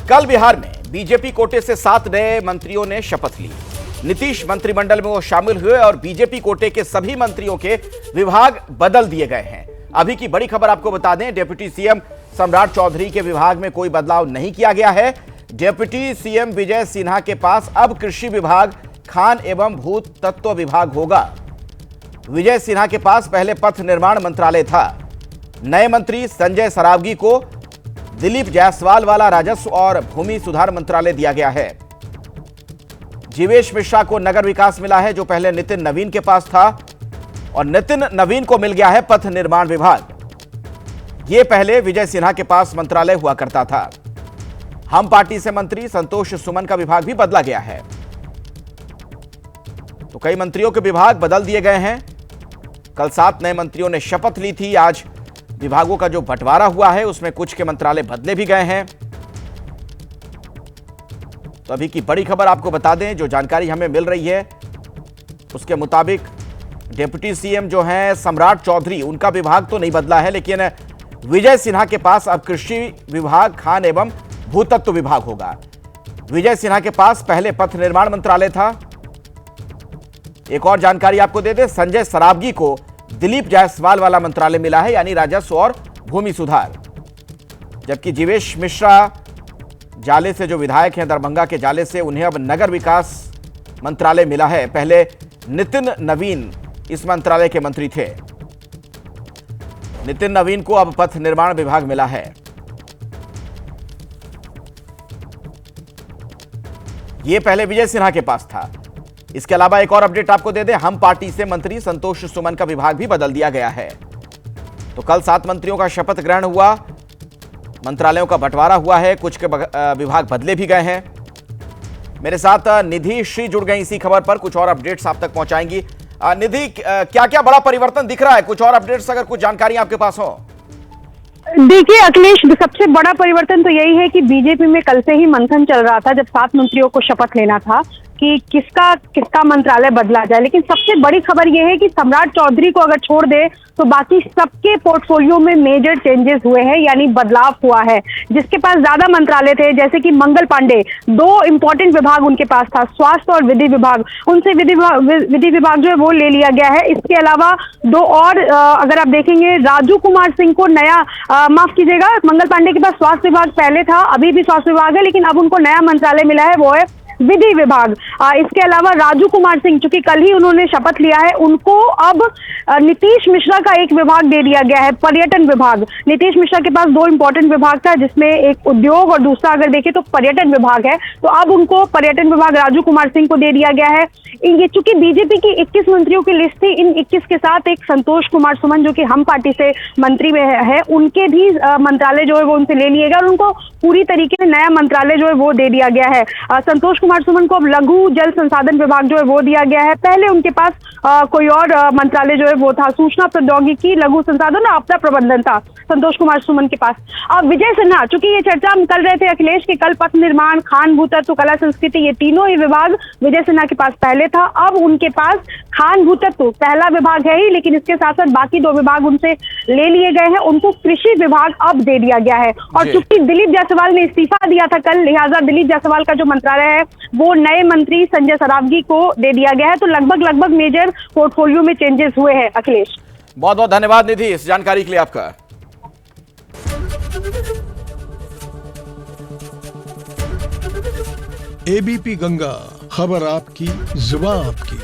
कल बिहार में बीजेपी कोटे से 7 नए मंत्रियों ने शपथ ली। नीतीश मंत्रिमंडल में वो शामिल हुए और बीजेपी कोटे के सभी मंत्रियों के विभाग बदल दिए गए हैं। अभी की बड़ी खबर आपको बता दें, डिप्टी सीएम सम्राट चौधरी के विभाग में कोई बदलाव नहीं किया गया है। डिप्टी सीएम विजय सिन्हा के पास अब कृषि विभाग, खान एवं भूत तत्व विभाग होगा। विजय सिन्हा के पास पहले पथ निर्माण मंत्रालय था। नए मंत्री संजय सरावगी को दिलीप जायसवाल वाला राजस्व और भूमि सुधार मंत्रालय दिया गया है। जीवेश मिश्रा को नगर विकास मिला है, जो पहले नितिन नवीन के पास था, और नितिन नवीन को मिल गया है पथ निर्माण विभाग। यह पहले विजय सिन्हा के पास मंत्रालय हुआ करता था। हम पार्टी से मंत्री संतोष सुमन का विभाग भी बदला गया है। तो कई मंत्रियों के विभाग बदल दिए गए हैं। कल 7 नए मंत्रियों ने शपथ ली थी। आज विभागों का जो बंटवारा हुआ है उसमें कुछ के मंत्रालय बदले भी गए हैं। तो अभी की बड़ी खबर आपको बता दें, जो जानकारी हमें मिल रही है उसके मुताबिक डिप्टी सीएम जो हैं सम्राट चौधरी, उनका विभाग तो नहीं बदला है, लेकिन विजय सिन्हा के पास अब कृषि विभाग, खान एवं भूतत्व विभाग होगा। विजय सिन्हा के पास पहले पथ निर्माण मंत्रालय था। एक और जानकारी आपको दे दें, संजय सरावगी को दिलीप जायसवाल वाला मंत्रालय मिला है, यानी राजस्व और भूमि सुधार। जबकि जीवेश मिश्रा जाले से जो विधायक हैं, दरभंगा के जाले से, उन्हें अब नगर विकास मंत्रालय मिला है। पहले नितिन नवीन इस मंत्रालय के मंत्री थे। नितिन नवीन को अब पथ निर्माण विभाग मिला है। यह पहले विजय सिन्हा के पास था। इसके अलावा एक और अपडेट आपको दे दें, हम पार्टी से मंत्री संतोष सुमन का विभाग भी बदल दिया गया है। तो कल 7 मंत्रियों का शपथ ग्रहण हुआ, मंत्रालयों का बंटवारा हुआ है, कुछ के विभाग बदले भी गए हैं। मेरे साथ निधि श्री जुड़ गई इसी खबर पर, कुछ और अपडेट्स आप तक पहुंचाएंगी। निधि, क्या क्या बड़ा परिवर्तन दिख रहा है? कुछ और अपडेट्स, अगर कुछ जानकारी आपके पास हो। देखिए अखिलेश, सबसे बड़ा परिवर्तन तो यही है कि बीजेपी में कल से ही मंथन चल रहा था, जब 7 मंत्रियों को शपथ लेना था कि किसका मंत्रालय बदला जाए। लेकिन सबसे बड़ी खबर यह है कि सम्राट चौधरी को अगर छोड़ दे तो बाकी सबके पोर्टफोलियो में मेजर चेंजेस हुए हैं, यानी बदलाव हुआ है। जिसके पास ज्यादा मंत्रालय थे, जैसे कि मंगल पांडे, 2 इंपॉर्टेंट विभाग उनके पास था, स्वास्थ्य और विधि विभाग, उनसे विधि विभाग जो है वो ले लिया गया है। इसके अलावा 2 और अगर आप देखेंगे, राजू कुमार सिंह को नया, माफ कीजिएगा, मंगल पांडे के पास स्वास्थ्य विभाग पहले था, अभी भी स्वास्थ्य विभाग है, लेकिन अब उनको नया मंत्रालय मिला है, वो है विधि विभाग। इसके अलावा राजू कुमार सिंह, चूंकि कल ही उन्होंने शपथ लिया है, उनको अब नीतीश मिश्रा का एक विभाग दे दिया गया है, पर्यटन विभाग। नीतीश मिश्रा के पास 2 इंपॉर्टेंट विभाग था, जिसमें एक उद्योग और दूसरा अगर देखें तो पर्यटन विभाग है। तो अब उनको पर्यटन विभाग राजू कुमार सिंह को दे दिया गया है। ये चूंकि बीजेपी की 21 मंत्रियों की लिस्ट थी, इन 21 के साथ एक संतोष कुमार सुमन जो कि हम पार्टी से मंत्री में है, उनके भी मंत्रालय जो है वो उनसे ले लिए गए और उनको पूरी तरीके से नया मंत्रालय जो है वो दे दिया गया है। संतोष कुमार सुमन को अब लघु जल संसाधन विभाग जो है वो दिया गया है। पहले उनके पास कोई और मंत्रालय जो है वो था, सूचना प्रौद्योगिकी, लघु संसाधन और आपदा प्रबंधन था संतोष कुमार सुमन के पास। अब विजय सिन्हा, चूंकि ये चर्चा हम कर रहे थे अखिलेश के, कल पथ निर्माण, खान भूतत्व, कला संस्कृति, ये तीनों ही विभाग विजय सिन्हा के पास पहले था। अब उनके पास खान भूतत्व पहला विभाग है ही, लेकिन इसके साथ साथ बाकी 2 विभाग उनसे ले लिए गए हैं। उनको कृषि विभाग अब दे दिया गया है। और चूंकि दिलीप जायसवाल ने इस्तीफा दिया था कल, लिहाजा दिलीप जायसवाल का जो मंत्रालय है वो नए मंत्री संजय सरावगी को दे दिया गया है। तो लगभग मेजर पोर्टफोलियो में चेंजेस हुए हैं अखिलेश। बहुत बहुत धन्यवाद निधि इस जानकारी के लिए आपका। एबीपी गंगा, खबर आपकी, जुबान आपकी।